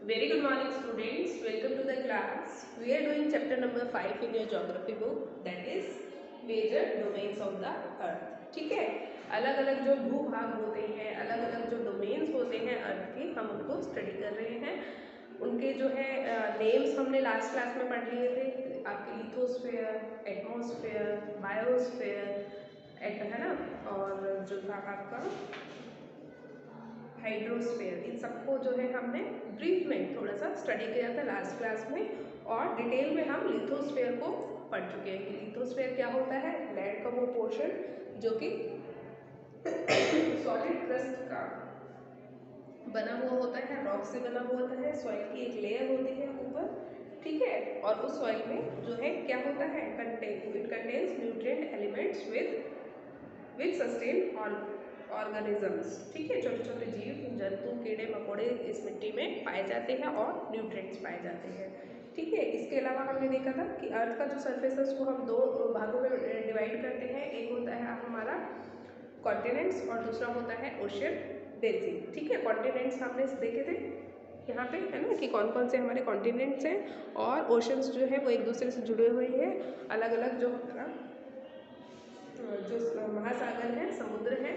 Very good morning students, welcome to the class. We are doing chapter number 5 in your geography book, that is major domains of the earth. ठीक है, अलग अलग जो भूभाग होते हैं, अलग अलग जो डोमेन्स होते हैं अर्थ के, हम उनको स्टडी कर रहे हैं। उनके जो है नेम्स हमने लास्ट क्लास में पढ़ लिए थे, आपके लिथोस्फेयर, एटमॉस्फेयर, बायोस्फेयर, है ना, और जो था आपका हाइड्रोस्फीयर, इन सबको जो है हमने ब्रीफ में थोड़ा सा स्टडी किया था लास्ट क्लास में, और डिटेल में हम लिथोस्फीयर को पढ़ चुके हैं कि लिथोस्फीयर क्या होता है। लैंड का वो पोर्शन जो कि सॉलिड क्रस्ट का बना हुआ होता है, रॉक से बना हुआ होता है, सॉइल की एक लेयर होती है ऊपर, ठीक है, और उस सॉइल में जो है क्या होता है, it contains nutrient elements which sustain organisms, ठीक है, छोटे छोटे जीव जंतु कीड़े मकोड़े इस मिट्टी में पाए जाते हैं और न्यूट्रिएंट्स पाए जाते हैं, ठीक है। इसके अलावा हमने देखा था कि अर्थ का जो सरफेस है उसको हम दो भागों में डिवाइड करते हैं। एक होता है हमारा कॉन्टिनेंट्स और दूसरा होता है ओशियन बेसिन, ठीक है। कॉन्टिनेंट्स हमने देखे थे यहाँ पे, है ना, कि कौन कौन से हमारे कॉन्टिनेंट्स हैं, और ओशंस जो है वो एक दूसरे से जुड़े हुए हैं। अलग अलग जो हमारा जो महासागर है, समुद्र है,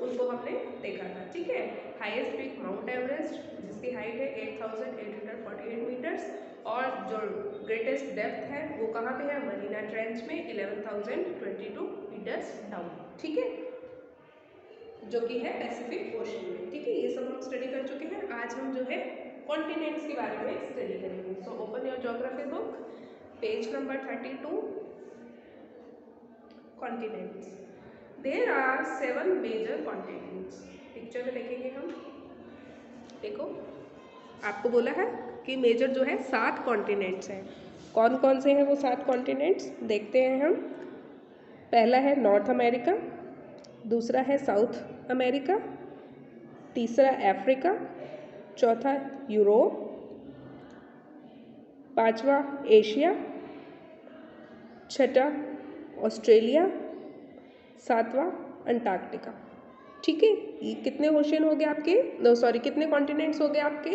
उनको हमने देखा था, ठीक है। हाईएस्ट पीक माउंट एवरेस्ट, जिसकी हाइट है 8,848 मीटर्स, और जो ग्रेटेस्ट डेप्थ है वो कहाँ पे है, मरीना ट्रेंच में 11,022 मीटर्स डाउन, ठीक है, जो कि है पैसिफिक ओशन में, ठीक है। ये सब हम स्टडी कर चुके हैं। आज हम जो है कॉन्टिनेंट्स के बारे में स्टडी करेंगे। So open your geography book, page number 32, continents. There are 7 major continents. Picture में देखेंगे हम, देखो आपको बोला है कि मेजर जो है 7 कॉन्टिनेंट्स हैं। कौन कौन से हैं वो 7 कॉन्टिनेंट्स, देखते हैं हम। पहला है नॉर्थ अमेरिका, दूसरा है साउथ अमेरिका, तीसरा अफ्रीका, चौथा यूरोप, पांचवा एशिया, छठा ऑस्ट्रेलिया, सातवां अंटार्कटिका, ठीक है। ये कितने ओशियन हो गए आपके, नो सॉरी, कितने कॉन्टिनेंट्स हो गए आपके,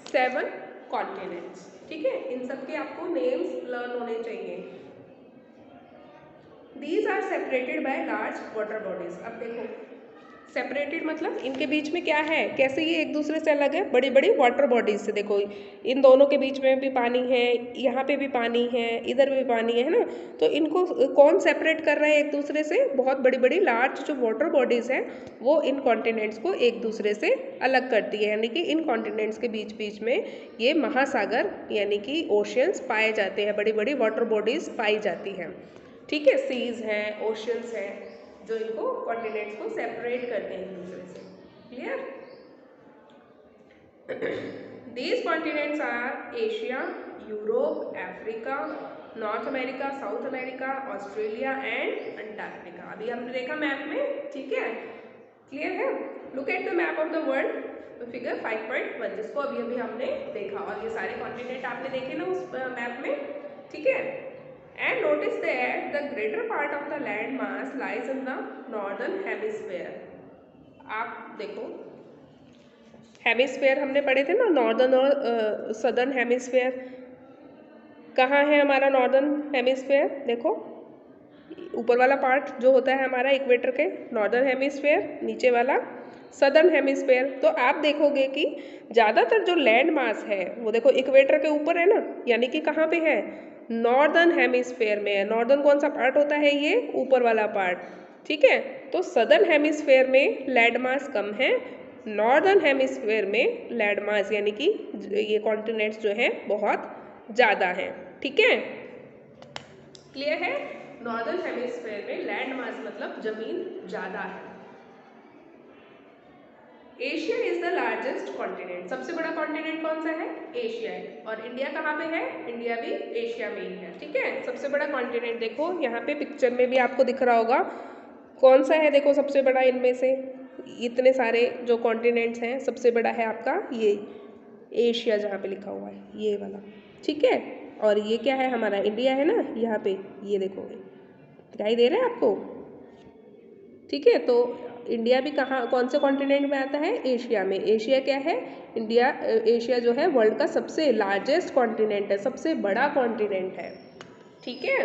7 कॉन्टिनेंट्स, ठीक है। इन सब के आपको नेम्स लर्न होने चाहिए। These are separated by large water bodies. अब देखो सेपरेटेड मतलब इनके बीच में क्या है, कैसे ये एक दूसरे से अलग है, बड़ी बड़ी वाटर बॉडीज से। देखो इन दोनों के बीच में भी पानी है, यहाँ पे भी पानी है, इधर भी पानी है ना, तो इनको कौन सेपरेट कर रहा है एक दूसरे से, बहुत बड़ी बड़ी लार्ज जो वाटर बॉडीज हैं वो इन कॉन्टिनेंट्स को एक दूसरे से अलग करती है, यानी कि इन कॉन्टिनेंट्स के बीच बीच में ये महासागर यानी कि ओशियंस पाए जाते हैं, बड़ी बड़ी वाटर बॉडीज पाई जाती हैं, ठीक है। सीज हैं, ओशियंस हैं, जो इनको कॉन्टिनेंट्स को सेपरेट करते हैं एक दूसरे से, clear. These continents are Asia, Europe, Africa, North America, South America, Australia and Antarctica. अभी हमने देखा मैप में, ठीक है, क्लियर है। Look at the map of the world, figure 5.1, जिसको अभी अभी हमने देखा, और ये सारे कॉन्टिनेंट आपने देखे ना उस मैप में, ठीक है। And notice that the greater part of the land mass lies in the northern hemisphere. आप देखो हेमिस्फेयर हमने पढ़े थे ना, नॉर्दर्न और सदर्न हेमिस्फेयर। कहाँ है हमारा नॉर्दर्न हेमिस्फेयर, देखो ऊपर वाला पार्ट जो होता है हमारा इक्वेटर के, नॉर्दर्न हेमिस्फेयर, नीचे वाला सदर्न हेमिस्फेयर। तो आप देखोगे कि ज़्यादातर जो लैंड मास है वो देखो इक्वेटर के ऊपर है ना, यानी कि कहाँ पे है, नॉर्दर्न हेमिस्फेयर में है। नॉर्दर्न कौन सा पार्ट होता है, ये ऊपर वाला पार्ट, ठीक है। तो सदर्न हेमिस्फेयर में लैंड मास कम है, नॉर्दर्न हेमिस्फेयर में लैंड मास यानी कि ये कॉन्टिनेंट्स जो है बहुत ज़्यादा हैं, ठीक है, क्लियर है। नॉर्दर्न हेमिस्फेयर में लैंड मास मतलब जमीन ज़्यादा है। Asia is the largest continent. सबसे बड़ा कॉन्टिनेंट कौन सा है, एशिया है। और इंडिया कहाँ पे है, इंडिया भी एशिया में ही है, ठीक है। सबसे बड़ा कॉन्टिनेंट देखो यहाँ पे पिक्चर में भी आपको दिख रहा होगा कौन सा है, देखो सबसे बड़ा इनमें से, इतने सारे जो कॉन्टिनेंट्स हैं सबसे बड़ा है आपका ये एशिया, जहाँ पे लिखा हुआ है ये वाला, ठीक है। और ये क्या है, हमारा इंडिया है ना, यहाँ पे ये देखो दिखाई दे रहा है आपको, ठीक है। तो इंडिया भी कहाँ कौन से कॉन्टिनेंट में आता है? एशिया में। एशिया क्या है? इंडिया एशिया जो है वर्ल्ड का सबसे लार्जेस्ट कॉन्टिनेंट है, सबसे बड़ा कॉन्टिनेंट है। ठीक है।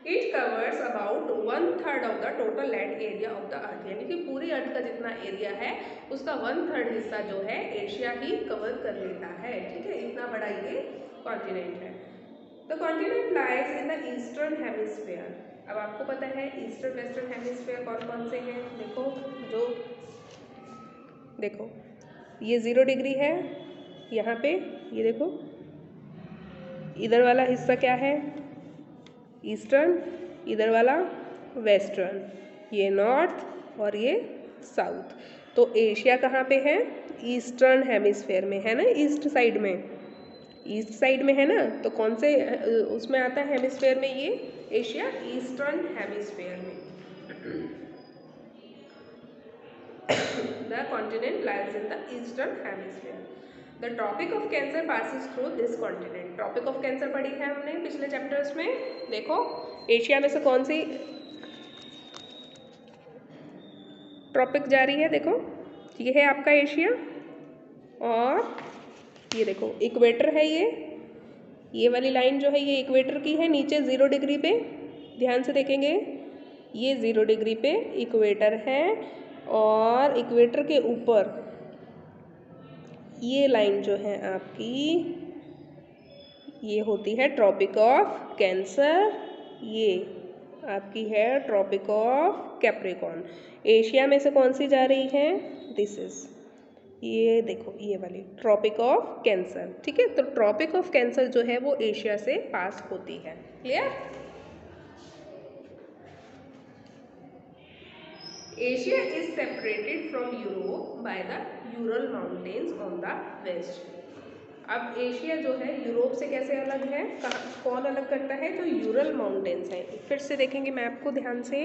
It covers about 1/3 of the total land area of the earth, यानी कि पूरी अर्थ का जितना एरिया है उसका 1/3 हिस्सा जो है एशिया ही कवर कर लेता है। ठीक है, इतना बड़ा ये कॉन्टिनेंट है। The continent lies in the eastern hemisphere. अब आपको पता है ईस्टर्न वेस्टर्न हेमिस्फीयर कौन कौन से हैं? देखो ये 0 डिग्री है यहाँ पे, ये देखो इधर वाला हिस्सा क्या है? ईस्टर्न, इधर वाला वेस्टर्न, ये नॉर्थ और ये साउथ। तो एशिया कहाँ पे है? ईस्टर्न हेमिस्फेयर में है ना, ईस्ट साइड में, ईस्ट साइड में है ना। तो कौन से उसमें आता है हेमिस्फेयर में? ये एशिया ईस्टर्न हेमिस्फेयर में। The continent lies in the eastern hemisphere. The Tropic of Cancer passes through this continent. Tropic of Cancer पढ़ी है हमने पिछले चैप्टर्स में। देखो एशिया में से कौन सी ट्रॉपिक जा रही है? देखो ये है आपका एशिया, और ये देखो इक्वेटर है, ये वाली लाइन जो है ये इक्वेटर की है, नीचे 0 डिग्री पे, ध्यान से देखेंगे ये 0 डिग्री पे इक्वेटर है, और इक्वेटर के ऊपर ये लाइन जो है आपकी ये होती है ट्रॉपिक ऑफ कैंसर, ये आपकी है ट्रॉपिक ऑफ कैप्रिकॉर्न। एशिया में से कौन सी जा रही है? दिस इज, ये देखो ये वाली ट्रॉपिक ऑफ कैंसर। ठीक है, तो ट्रॉपिक ऑफ कैंसर जो है वो एशिया से पास होती है। Clear? Asia is separated from Europe by the Ural mountains on the west. अब एशिया जो है यूरोप से कैसे अलग है? कौन अलग करता है? जो यूरल माउंटेन्स हैं। फिर से देखेंगे मैप को ध्यान से,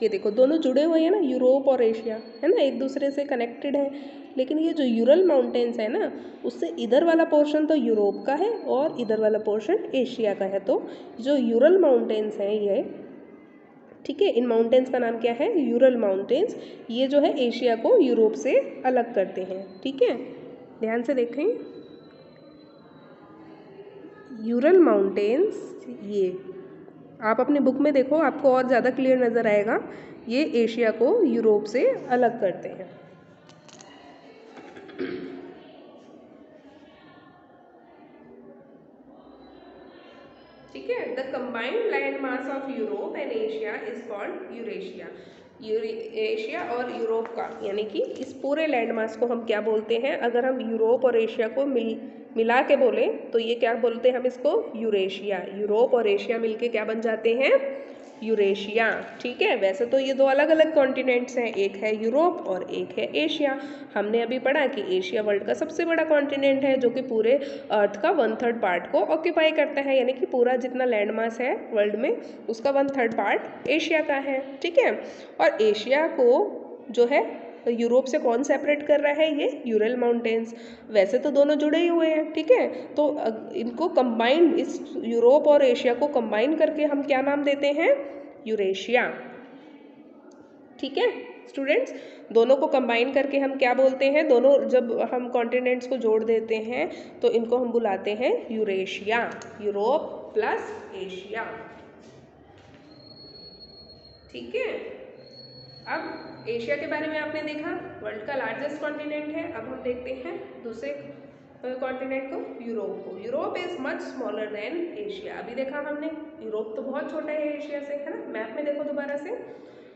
ये देखो दोनों जुड़े हुए हैं ना, यूरोप और एशिया है ना, एक दूसरे से कनेक्टेड है। लेकिन ये जो यूरल माउंटेन्स है ना, उससे इधर वाला पोर्शन तो यूरोप का है और इधर वाला पोर्शन एशिया का है। तो जो यूरल माउंटेन्स हैं ये, ठीक है, इन माउंटेन्स का नाम क्या है? Ural mountains. ये जो है एशिया को यूरोप से अलग करते हैं। ठीक है, ध्यान से देखें, यूरल माउंटेन्स, ये आप अपनी बुक में देखो आपको और ज़्यादा क्लियर नज़र आएगा। ये एशिया को यूरोप से अलग करते हैं। ठीक है, the combined land mass of Europe and Asia is called Eurasia. Asia और यूरोप का, यानी कि इस पूरे लैंड मास को हम क्या बोलते हैं? अगर हम यूरोप और एशिया को मिला के बोले तो ये क्या बोलते हैं हम इसको? यूरेशिया। यूरोप और एशिया मिलके क्या बन जाते हैं? यूरेशिया। ठीक है, वैसे तो ये दो अलग अलग कॉन्टिनेंट्स हैं, एक है यूरोप और एक है एशिया। हमने अभी पढ़ा कि एशिया वर्ल्ड का सबसे बड़ा कॉन्टिनेंट है, जो कि पूरे अर्थ का 1/3 पार्ट को ऑक्यूपाई करता है, यानी कि पूरा जितना लैंड मास है वर्ल्ड में उसका 1/3 पार्ट एशिया का है। ठीक है, और एशिया को जो है यूरोप से कौन सेपरेट कर रहा है? ये यूरल माउंटेन्स। वैसे तो दोनों जुड़े ही हुए हैं, ठीक है, तो इनको कंबाइंड, इस यूरोप और एशिया को कंबाइन करके हम क्या नाम देते हैं? यूरेशिया। ठीक है स्टूडेंट्स, दोनों को कंबाइन करके हम क्या बोलते हैं? दोनों जब हम कॉन्टिनेंट्स को जोड़ देते हैं तो इनको हम बुलाते हैं यूरेशिया, यूरोप प्लस एशिया। ठीक है, अब एशिया के बारे में आपने देखा, वर्ल्ड का लार्जेस्ट कॉन्टिनेंट है। अब हम देखते हैं दूसरे कॉन्टिनेंट को, यूरोप को। Europe is much smaller than Asia. अभी देखा हमने यूरोप तो बहुत छोटा है एशिया से, है ना। मैप में देखो दोबारा से,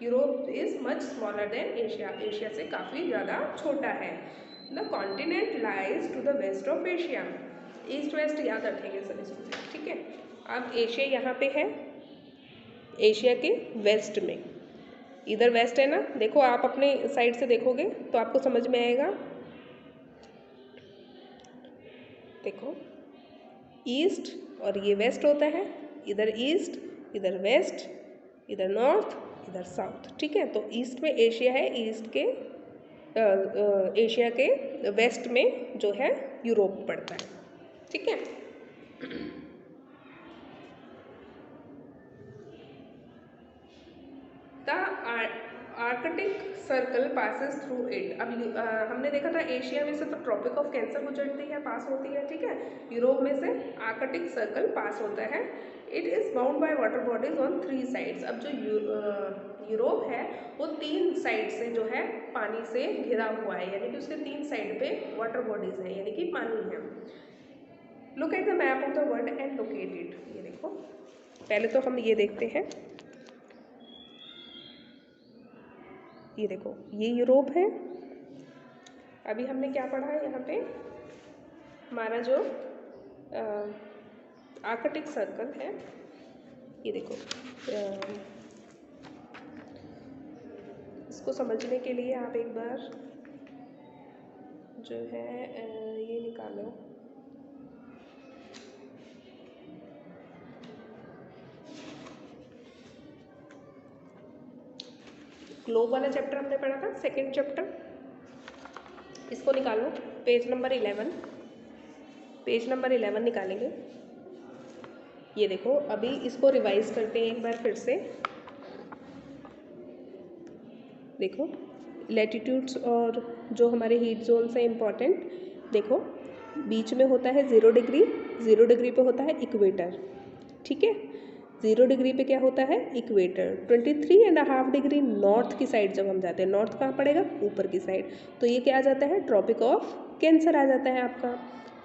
Europe is much smaller than Asia, Asia से काफ़ी ज़्यादा छोटा है। The continent lies to the west of Asia. East west याद रखेंगे सभी स्टूडेंट। ठीक है, अब एशिया यहाँ पे है, एशिया के वेस्ट में, इधर वेस्ट है ना। देखो आप अपने साइड से देखोगे तो आपको समझ में आएगा। देखो ईस्ट और ये वेस्ट होता है, इधर ईस्ट, इधर वेस्ट, इधर नॉर्थ, इधर साउथ। ठीक है, तो ईस्ट में एशिया है, ईस्ट के एशिया के वेस्ट में जो है यूरोप पड़ता है। ठीक है, the Arctic circle passes through it. अब हमने देखा था एशिया में से तो ट्रॉपिक ऑफ कैंसर गुजरती है, पास होती है, ठीक है। यूरोप में से आर्कटिक सर्कल पास होता है। It is bound by water bodies on 3 sides. अब जो यूरोप है वो 3 साइड से जो है पानी से घिरा हुआ है, यानी कि उसके 3 साइड पे वाटर बॉडीज हैं, यानी कि पानी है। Look at the map of the world and locate it. ये देखो, पहले तो हम ये देखते हैं, ये देखो ये यूरोप है। अभी हमने क्या पढ़ा है यहाँ पे, हमारा जो आर्कटिक सर्कल है, ये देखो। इसको समझने के लिए आप एक बार जो है ये निकालो, ग्लोब वाला चैप्टर हमने पढ़ा था, सेकंड चैप्टर, इसको निकालो, पेज नंबर 11, पेज नंबर 11 निकालेंगे। ये देखो, अभी इसको रिवाइज करते हैं एक बार फिर से। देखो लैटिट्यूड्स और जो हमारे हीट जोन्स हैं इम्पॉर्टेंट, देखो बीच में होता है 0 डिग्री, 0 डिग्री पे होता है इक्वेटर, ठीक है। 0 डिग्री पे क्या होता है, इक्वेटर। 23.5 डिग्री नॉर्थ की साइड जब हम जाते हैं, नॉर्थ कहाँ पड़ेगा, ऊपर की साइड, तो ये क्या आ जाता है, ट्रॉपिक ऑफ कैंसर आ जाता है आपका,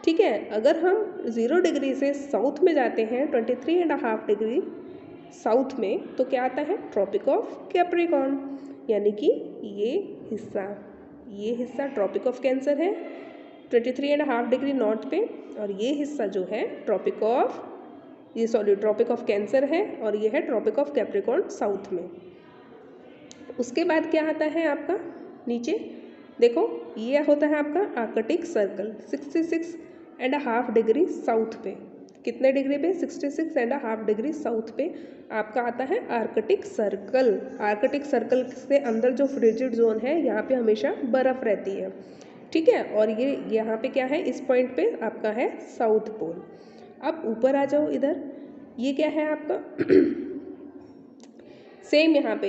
ठीक है। अगर हम 0 डिग्री से साउथ में जाते हैं 23.5 डिग्री साउथ में, तो क्या आता है, ट्रॉपिक ऑफ कैप्रिकॉर्न, यानी कि ये हिस्सा ट्रॉपिक ऑफ कैंसर है 23.5 डिग्री नॉर्थ पे, और ये हिस्सा जो है tropic of tropic of cancer है, और ये है ट्रॉपिक ऑफ कैप्रिकॉर्न साउथ में। उसके बाद क्या आता है आपका नीचे, देखो ये होता है आपका आर्कटिक सर्कल 66.5 डिग्री साउथ पे, कितने डिग्री पे, 66.5 डिग्री साउथ पे आपका आता है आर्कटिक सर्कल। आर्कटिक सर्कल से अंदर जो फ्रिजिड जोन है, यहाँ पे हमेशा बर्फ़ रहती है, ठीक है। और ये यहाँ पे क्या है, इस पॉइंट पे आपका है साउथ पोल। अब ऊपर आ जाओ इधर, ये क्या है आपका सेम यहाँ पे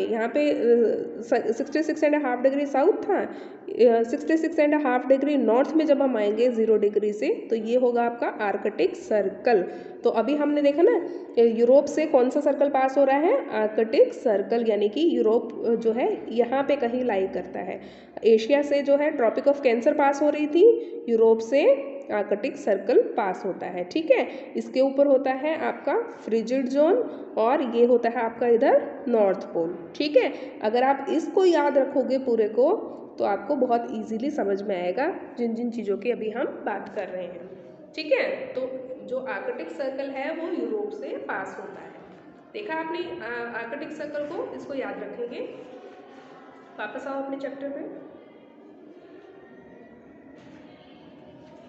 66.5 डिग्री साउथ था, 66.5 डिग्री नॉर्थ में जब हम आएंगे 0 डिग्री से, तो ये होगा आपका आर्कटिक सर्कल। तो अभी हमने देखा ना, यूरोप से कौन सा सर्कल पास हो रहा है, आर्कटिक सर्कल, यानी कि यूरोप जो है यहाँ पे कहीं लाई करता है। एशिया से जो है ट्रॉपिक ऑफ कैंसर पास हो रही थी, यूरोप से आर्कटिक सर्कल पास होता है, ठीक है। इसके ऊपर होता है आपका फ्रिजिड जोन, और ये होता है आपका इधर नॉर्थ पोल, ठीक है। अगर आप इसको याद रखोगे पूरे को, तो आपको बहुत इजीली समझ में आएगा जिन जिन चीज़ों की अभी हम बात कर रहे हैं, ठीक है। तो जो आर्कटिक सर्कल है वो यूरोप से पास होता है। देखा आपने आर्कटिक सर्कल को, इसको याद रखेंगे। वापस आओ अपने चैप्टर में,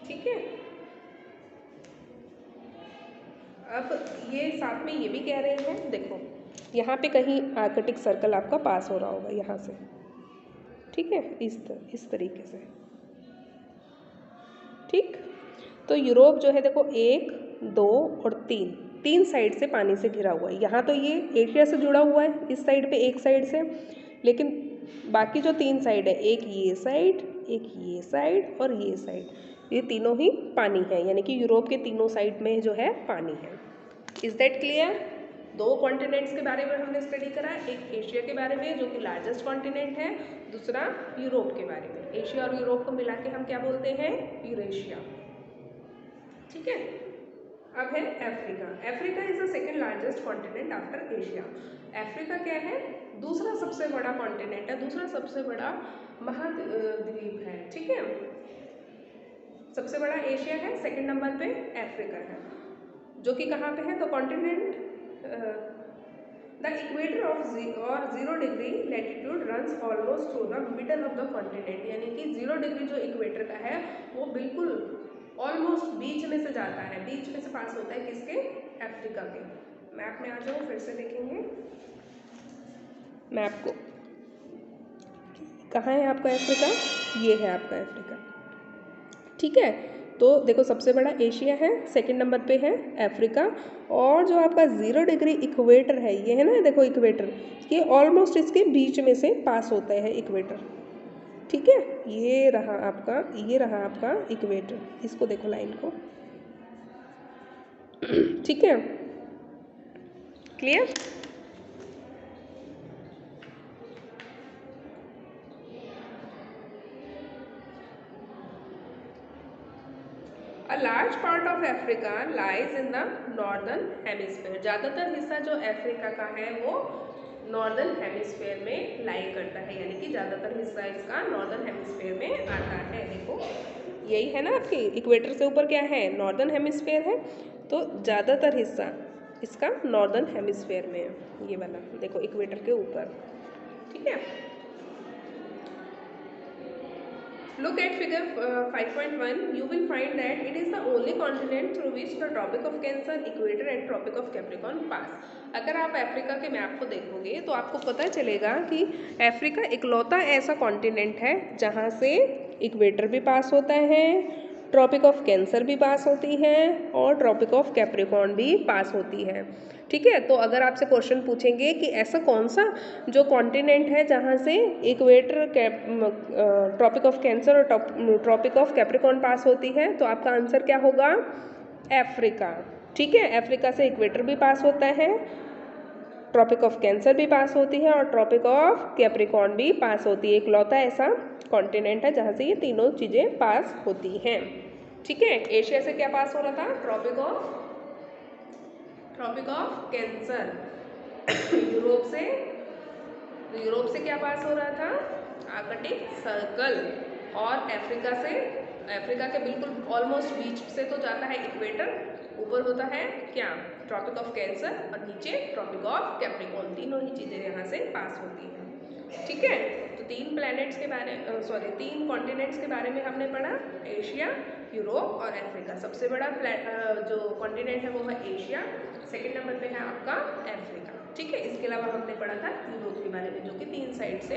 ठीक है। अब ये साथ में ये भी कह रहे हैं, देखो यहाँ पे कहीं आर्कटिक सर्कल आपका पास हो रहा होगा यहाँ से, ठीक है, इस तरीके से, ठीक। तो यूरोप जो है देखो 1, 2 और 3 साइड से पानी से घिरा हुआ है। यहाँ तो ये एशिया से जुड़ा हुआ है इस साइड पे, एक साइड से, लेकिन बाकी जो 3 साइड है, एक ये साइड, एक ये साइड और ये साइड, ये तीनों ही पानी है, यानी कि यूरोप के तीनों साइड में जो है पानी है। Is that clear. 2 कॉन्टिनेंट्स के बारे में हमने स्टडी करा, एक एशिया के बारे में जो कि लार्जेस्ट कॉन्टिनेंट है, दूसरा यूरोप के बारे में। एशिया और यूरोप को मिला के हम क्या बोलते हैं, यूरेशिया, ठीक है। अब है Africa. Africa is the second largest continent after Asia. Africa क्या है, दूसरा सबसे बड़ा कॉन्टिनेंट है, दूसरा सबसे बड़ा महाद्वीप है, ठीक है। सबसे बड़ा एशिया है, सेकंड नंबर पे अफ्रीका है, जो कि कहाँ पे है, तो continent the equator of 0 degree latitude runs almost through the middle of the continent, यानी कि 0 डिग्री जो इक्वेटर का है वो बिल्कुल ऑलमोस्ट बीच में से जाता है, बीच में से पास होता है, किसके, अफ्रीका के। मैप में आ जाओ, फिर से देखेंगे मैप को, कहाँ है आपका अफ्रीका, ये है आपका अफ्रीका, ठीक है। तो देखो सबसे बड़ा एशिया है, सेकंड नंबर पे है अफ्रीका, और जो आपका 0 डिग्री इक्वेटर है ये है ना, देखो इक्वेटर, ये ऑलमोस्ट इसके बीच में से पास होता है इक्वेटर। ठीक है, ये रहा आपका इक्वेटर, इसको देखो लाइन को। ठीक है, clear. A large part of Africa lies in the northern hemisphere। ज़्यादातर हिस्सा जो अफ्रीका का है वो नॉर्दर्न हेमिस्फेयर में लाई करता है, यानी कि ज़्यादातर हिस्सा इसका नॉर्दर्न हेमिस्फेयर में आता है। देखो यही है ना, आपकी इक्वेटर से ऊपर क्या है, नॉर्दर्न हेमिस्फेयर है, तो ज़्यादातर हिस्सा इसका नॉर्दर्न हेमिस्फेयर में है, ये वाला देखो इक्वेटर के ऊपर। ठीक है, look at figure 5.1, you will find that it is the only continent through which the tropic of Cancer, equator and tropic of Capricorn pass। अगर आप अफ्रीका के मैप को देखोगे तो आपको पता चलेगा कि अफ्रीका इकलौता ऐसा कॉन्टिनेंट है जहाँ से इक्वेटर भी पास होता है, ट्रॉपिक ऑफ कैंसर भी पास होती है और ट्रॉपिक ऑफ कैप्रिकॉर्न भी पास होती है। ठीक है, तो अगर आपसे क्वेश्चन पूछेंगे कि ऐसा कौन सा जो कॉन्टिनेंट है जहाँ से इक्वेटर, ट्रॉपिक ऑफ कैंसर और ट्रॉपिक ऑफ कैप्रिकॉर्न पास होती है, तो आपका आंसर क्या होगा, अफ्रीका। ठीक है, अफ्रीका से इक्वेटर भी पास होता है, ट्रॉपिक ऑफ कैंसर भी पास होती है और ट्रॉपिक ऑफ कैप्रिकॉर्न भी पास होती है। इकलौता ऐसा कॉन्टिनेंट है जहाँ से ये तीनों चीज़ें पास होती हैं। ठीक है, एशिया से क्या पास हो रहा था, ट्रॉपिक ऑफ कैंसर। यूरोप से क्या पास हो रहा था, आर्कटिक सर्कल, और अफ्रीका के बिल्कुल ऑलमोस्ट बीच से तो जाता है इक्वेटर, ऊपर होता है क्या, ट्रॉपिक ऑफ कैंसर, और नीचे ट्रॉपिक ऑफ कैप्रिकॉर्न। तीनों ही चीज़ें यहाँ से पास होती हैं। ठीक है, तो तीन कॉन्टिनेंट्स के बारे में हमने पढ़ा, एशिया, यूरोप और अफ्रीका। सबसे बड़ा जो कॉन्टिनेंट है वो है एशिया, सेकंड नंबर पे है आपका अफ्रीका। ठीक है, इसके अलावा हमने पढ़ा था यूरोप के बारे में, जो कि 3 साइड से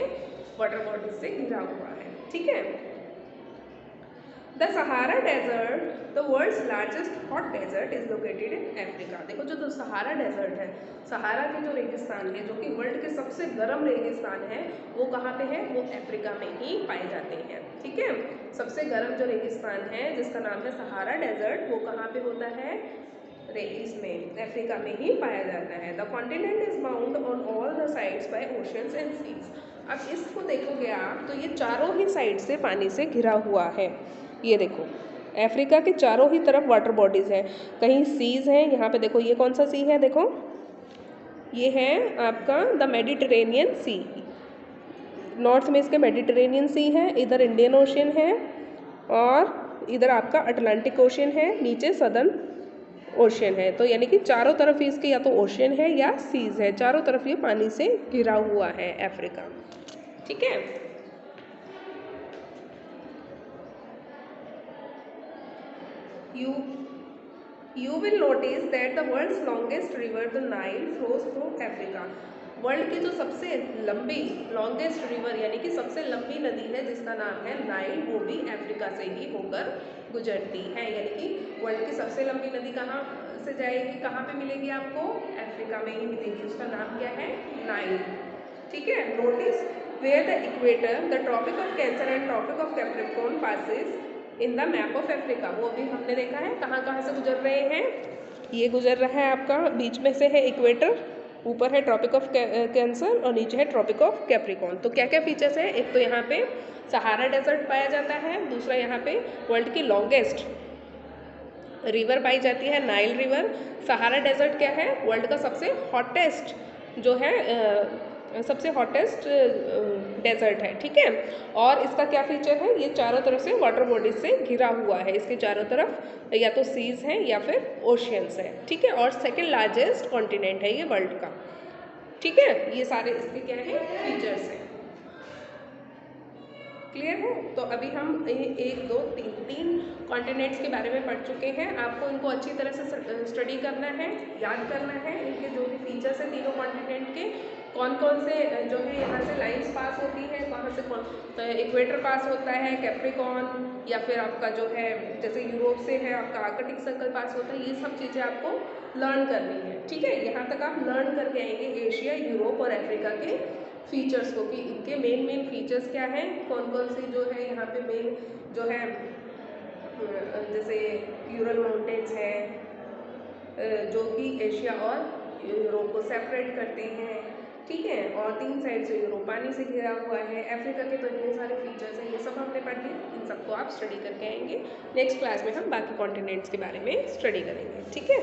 वाटर बॉडीज से घिरा हुआ है। ठीक है, the Sahara desert, the world's largest hot desert, is located in Africa. देखो जो सहारा डेजर्ट है, सहारा के जो रेगिस्तान है, जो कि वर्ल्ड के सबसे गर्म रेगिस्तान है, वो कहाँ पे है, वो अफ्रीका में ही पाए जाते हैं। ठीक है, सबसे गर्म जो रेगिस्तान है जिसका नाम है सहारा डेजर्ट, वो कहाँ पे होता है, इसमें अफ्रीका में ही पाया जाता है। The continent is bound on all the sides by oceans and seas. अब इसको देखोगे आप तो ये चारों ही साइड से पानी से घिरा हुआ है। ये देखो अफ्रीका के चारों ही तरफ वाटर बॉडीज़ हैं, कहीं सीज हैं, यहाँ पे देखो ये कौन सा सी है, देखो ये है आपका द मेडिटेरेनियन सी, नॉर्थ में इसके मेडिटेरेनियन सी है, इधर इंडियन ओशियन है और इधर आपका अटलांटिक ओशियन है, नीचे सदर्न ओशियन है। तो यानी कि चारों तरफ इसके या तो ओशियन है या सीज है, चारों तरफ ये पानी से घिरा हुआ है अफ्रीका। ठीक है, you will notice that the world's longest river, the Nile, flows through Africa। World की जो सबसे लंबी लॉन्गेस्ट रिवर यानी कि सबसे लंबी नदी है जिसका नाम है नाइल, वो भी अफ्रीका से ही होकर गुजरती है। यानी कि वर्ल्ड की सबसे लंबी नदी कहाँ से जाएगी, कहाँ पे मिलेगी आपको, अफ्रीका में ही मिलेगी। उसका नाम क्या है, नाइल। ठीक है, notice where the equator, the tropic of cancer and tropic of capricorn passes in the map of Africa. वो अभी हमने देखा है कहाँ कहाँ से गुजर रहे हैं, ये गुजर रहा है आपका बीच में से है इक्वेटर, ऊपर है ट्रॉपिक ऑफ कैंसर और नीचे है ट्रॉपिक ऑफ कैप्रिकॉर्न। तो क्या क्या फीचर्स है, एक तो यहाँ पे सहारा डेजर्ट पाया जाता है, दूसरा यहाँ पे वर्ल्ड की लॉन्गेस्ट रिवर पाई जाती है नाइल रिवर। सहारा डेजर्ट क्या है, वर्ल्ड का सबसे हॉटेस्ट जो है सबसे हॉटेस्ट डेजर्ट है। ठीक है, और इसका क्या फीचर है, ये चारों तरफ से वाटर बॉडीज से घिरा हुआ है, इसके चारों तरफ या तो सीज हैं या फिर ओशियंस है। ठीक है, और सेकंड लार्जेस्ट कॉन्टिनेंट है ये वर्ल्ड का। ठीक है, ये सारे इसके क्या है, फीचर्स हैं। क्लियर है, तो अभी हम 1 2 3 कॉन्टिनेंट्स के बारे में पढ़ चुके हैं। आपको इनको अच्छी तरह से स्टडी करना है, याद करना है, इनके जो भी फीचर्स हैं तीनों कॉन्टिनेंट के, कौन कौन से जो है यहाँ से लाइंस पास होती है, कहाँ से कौन इक्वेटर पास होता है, कैप्रिकॉर्न, या फिर आपका जो है जैसे यूरोप से है आपका आर्कटिक सर्कल पास होता है। ये सब चीज़ें आपको लर्न करनी है, ठीक है। यहाँ तक आप लर्न करके आएंगे एशिया, यूरोप और अफ्रीका के फीचर्स को, कि इनके मेन फीचर्स क्या हैं, कौन कौन से जो है यहाँ पे मेन जो है जैसे यूरल माउंटेन्स हैं जो कि एशिया और यूरोप को सेपरेट करते हैं, ठीक है। और 3 साइड से यूरोप पानी से घिरा हुआ है। अफ्रीका के तो इतने सारे फीचर्स हैं, ये सब हमने पढ़ लिया, इन सबको आप स्टडी करके आएंगे। नेक्स्ट क्लास में हम बाकी कॉन्टिनेंट्स के बारे में स्टडी करेंगे, ठीक है।